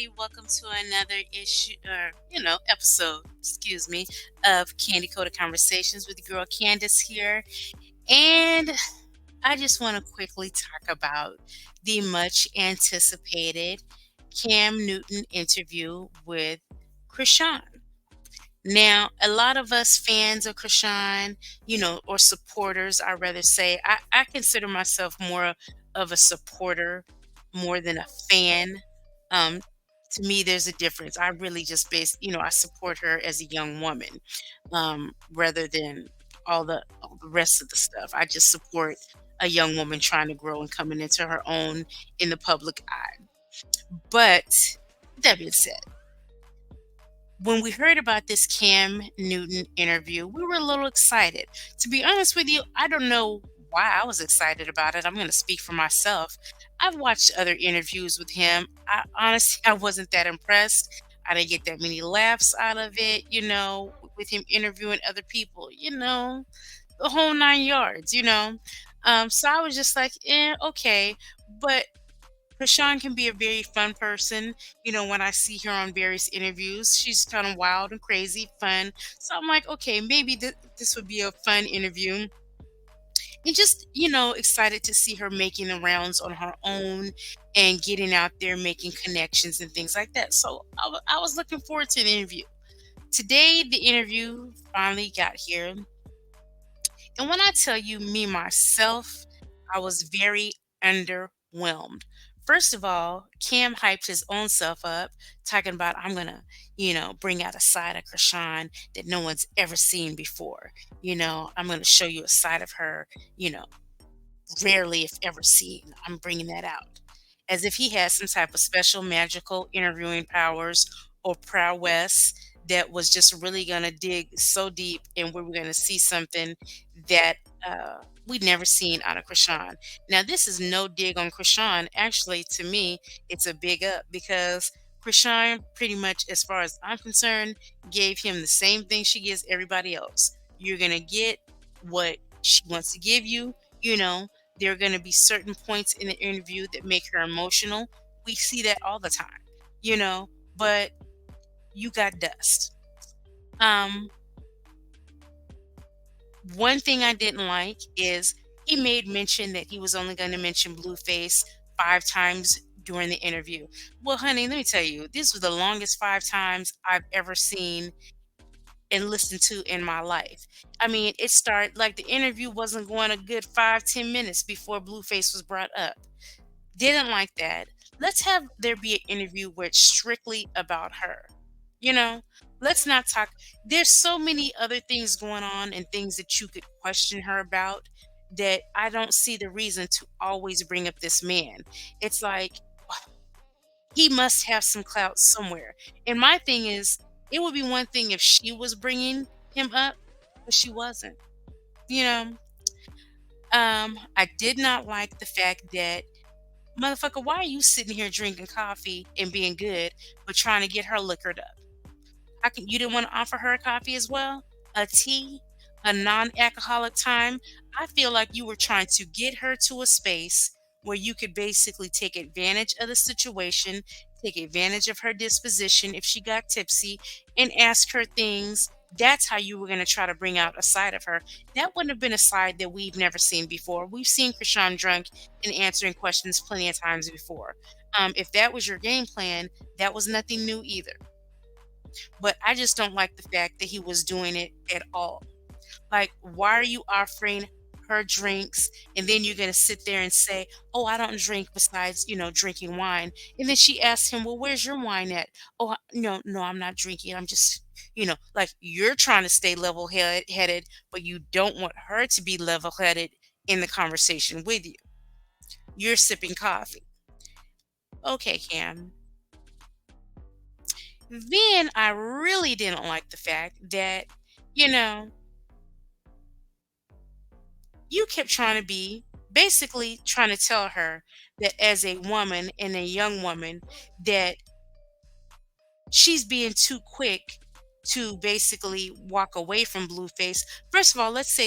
everybody. Welcome to another issue or, episode, excuse me, of Candy Coated Conversations with your girl Candace here. And I just want to quickly talk about the much anticipated Cam Newton interview with Krishan. Now, a lot of us fans of Krishan, or supporters, I rather say, I consider myself more of a supporter more than a fan. Um, to me, there's a difference. I really just I support her as a young woman, rather than all the rest of the stuff. I just support a young woman trying to grow and coming into her own in the public eye. But that being said, when we heard about this Cam Newton interview, we were a little excited. To be honest with you, I don't know why I was excited about it. I'm going to speak for myself. I've watched other interviews with him. Honestly, I wasn't that impressed. I didn't get that many laughs out of it, with him interviewing other people, the whole 9 yards, So I was just like, okay. But Krishan can be a very fun person. When I see her on various interviews, she's kind of wild and crazy, fun. So I'm like, okay, maybe this would be a fun interview. And just, excited to see her making the rounds on her own and getting out there, making connections and things like that. So I was looking forward to the interview. Today, the interview finally got here. And when I tell you, me myself, I was very underwhelmed. First of all, Cam hyped his own self up, talking about, I'm going to, bring out a side of Krishan that no one's ever seen before. I'm going to show you a side of her, you know, rarely, if ever seen. I'm bringing that out. As if he has some type of special magical interviewing powers or prowess that was just really going to dig so deep and we were going to see something that we'd never seen out of Krishan. Now, this is no dig on Krishan. Actually, to me, it's a big up because Krishan, pretty much, as far as I'm concerned, gave him the same thing she gives everybody else. You're going to get what she wants to give you. There are going to be certain points in the interview that make her emotional. We see that all the time, but you got dust. Um, One thing I didn't like is he made mention that he was only going to mention Blueface 5 times during the interview. Well, honey, let me tell you, this was the longest 5 times I've ever seen and listened to in my life. I mean, it started like the interview wasn't going a good 5-10 minutes before Blueface was brought up. Didn't like that. Let's have there be an interview where it's strictly about her. You know, let's not talk. There's so many other things going on and things that you could question her about that I don't see the reason to always bring up this man. It's like he must have some clout somewhere. And my thing is, it would be one thing if she was bringing him up, but she wasn't. You know, I did not like the fact that motherfucker, why are you sitting here drinking coffee and being good, but trying to get her liquored up? You didn't want to offer her a coffee as well? A tea? A non-alcoholic time? I feel like you were trying to get her to a space where you could basically take advantage of the situation, take advantage of her disposition if she got tipsy, and ask her things. That's how you were going to try to bring out a side of her. That wouldn't have been a side that we've never seen before. We've seen Krishan drunk and answering questions plenty of times before. If that was your game plan, that was nothing new either. But I just don't like the fact that he was doing it at all. Like, why are you offering her drinks and then you're going to sit there and say, "Oh, I don't drink besides, drinking wine." And then she asks him, "Well, where's your wine at?" "Oh, no, no, I'm not drinking. I'm just, like you're trying to stay level headed, but you don't want her to be level headed in the conversation with you. You're sipping coffee." Okay, Cam. Then I really didn't like the fact that, you know, you kept trying to be basically trying to tell her that as a woman and a young woman that she's being too quick to basically walk away from Blueface. First of all, let's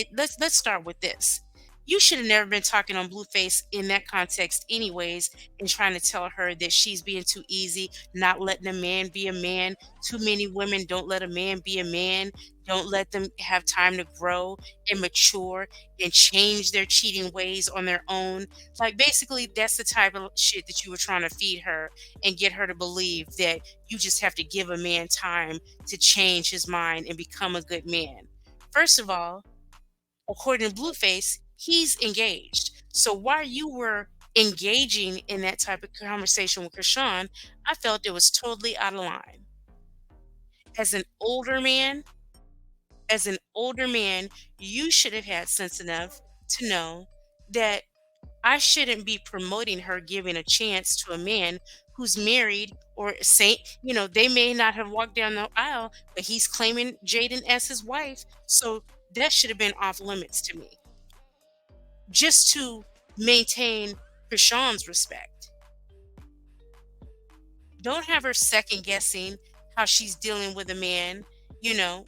start with this. You should have never been talking on Blueface in that context, anyways, and trying to tell her that she's being too easy, not letting a man be a man. Too many women don't let a man be a man, don't let them have time to grow and mature and change their cheating ways on their own. Like, basically, that's the type of shit that you were trying to feed her and get her to believe that you just have to give a man time to change his mind and become a good man. First of all, according to Blueface, he's engaged. So while you were engaging in that type of conversation with Krishan, I felt it was totally out of line. As an older man, as an older man, you should have had sense enough to know that I shouldn't be promoting her giving a chance to a man who's married or say, they may not have walked down the aisle, but he's claiming Jaden as his wife. So that should have been off limits to me, just to maintain Krishan's respect. Don't have her second guessing how she's dealing with a man, you know,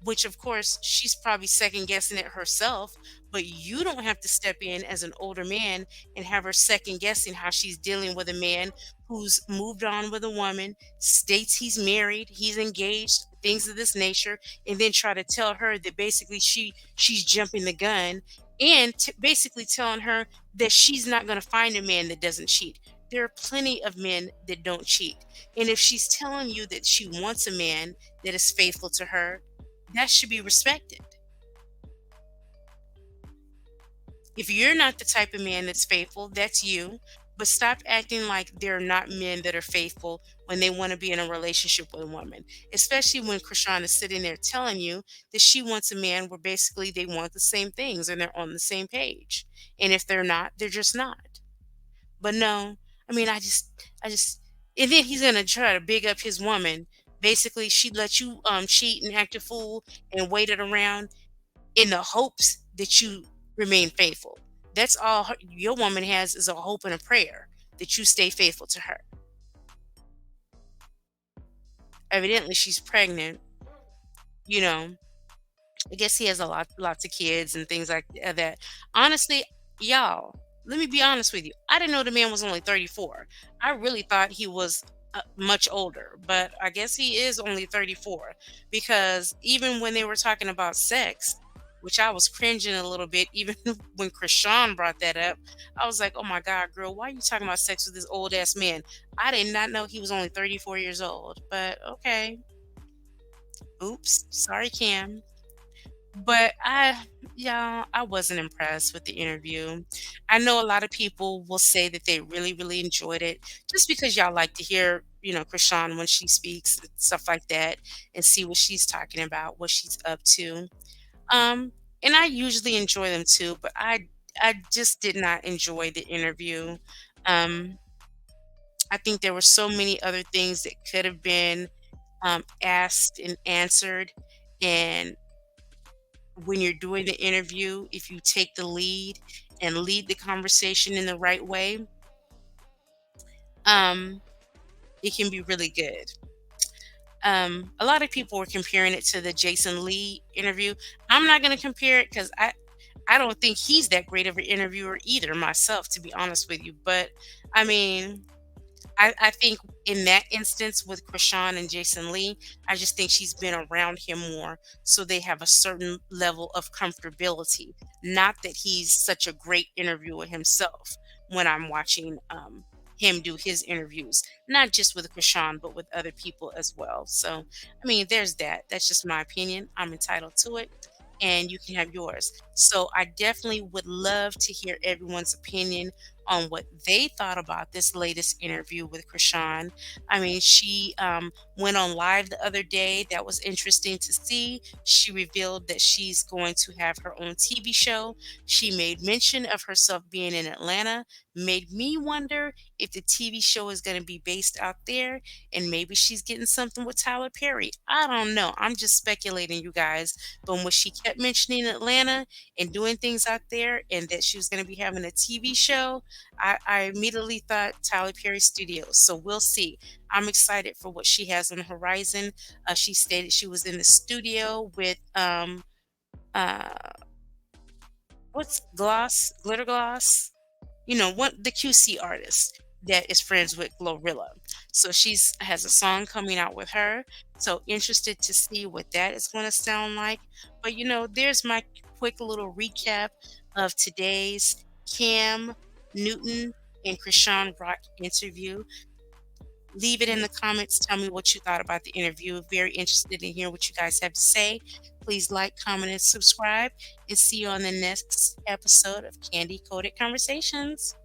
which of course she's probably second guessing it herself, but you don't have to step in as an older man and have her second guessing how she's dealing with a man who's moved on with a woman, states he's married, he's engaged, things of this nature, and then try to tell her that basically she's jumping the gun, and basically telling her that she's not going to find a man that doesn't cheat. There are plenty of men that don't cheat. And if she's telling you that she wants a man that is faithful to her, that should be respected. If you're not the type of man that's faithful, that's you. But stop acting like there are not men that are faithful when they want to be in a relationship with a woman. Especially when Krishan is sitting there telling you that she wants a man where basically they want the same things and they're on the same page. And if they're not, they're just not. But no, I mean, I just, and then he's gonna try to big up his woman. Basically, she let you cheat and act a fool and waited around in the hopes that you remain faithful. That's all your woman has, is a hope and a prayer that you stay faithful to her. Evidently, she's pregnant. You know, I guess he has lots of kids and things like that. Honestly, y'all, let me be honest with you. I didn't know the man was only 34. I really thought he was much older, but I guess he is only 34, because even when they were talking about sex, which I was cringing a little bit, even when Krishan brought that up, I was like, oh my God, girl, why are you talking about sex with this old ass man? I did not know he was only 34 years old, but okay. Oops. Sorry, Cam. But yeah, I wasn't impressed with the interview. I know a lot of people will say that they really, really enjoyed it just because y'all like to hear, Krishan when she speaks and stuff like that, and see what she's talking about, what she's up to. Um, and I usually enjoy them too, but I just did not enjoy the interview. Um, I think there were so many other things that could have been asked and answered, and when you're doing the interview, if you take the lead and lead the conversation in the right way, um, it can be really good. A lot of people were comparing it to the Jason Lee interview. I'm not going to compare it because I don't think he's that great of an interviewer either myself, to be honest with you. But I mean, I think in that instance with Krishan and Jason Lee, I just think she's been around him more. So they have a certain level of comfortability. Not that he's such a great interviewer himself when I'm watching him do his interviews, not just with Krishan, but with other people as well. So, I mean, there's that. That's just my opinion. I'm entitled to it, and you can have yours. So I definitely would love to hear everyone's opinion on what they thought about this latest interview with Krishan. I mean, she went on live the other day. That was interesting to see. She revealed that she's going to have her own TV show. She made mention of herself being in Atlanta. Made me wonder if the TV show is going to be based out there, and maybe she's getting something with Tyler Perry. I don't know. I'm just speculating, you guys. But when she kept mentioning Atlanta and doing things out there, and that she was going to be having a TV show, I immediately thought Tyler Perry Studios. So we'll see. I'm excited for what she has on the horizon. She stated she was in the studio with uh, what's Glitter Gloss? What the QC artist that is friends with Glorilla. So she's has a song coming out with her. So interested to see what that is going to sound like. But there's my quick little recap of today's Cam Newton and Krishan Rock interview. Leave it in the comments. Tell me what you thought about the interview. Very interested in hearing what you guys have to say. Please like, comment, and subscribe. And see you on the next episode of Candy Coated Conversations.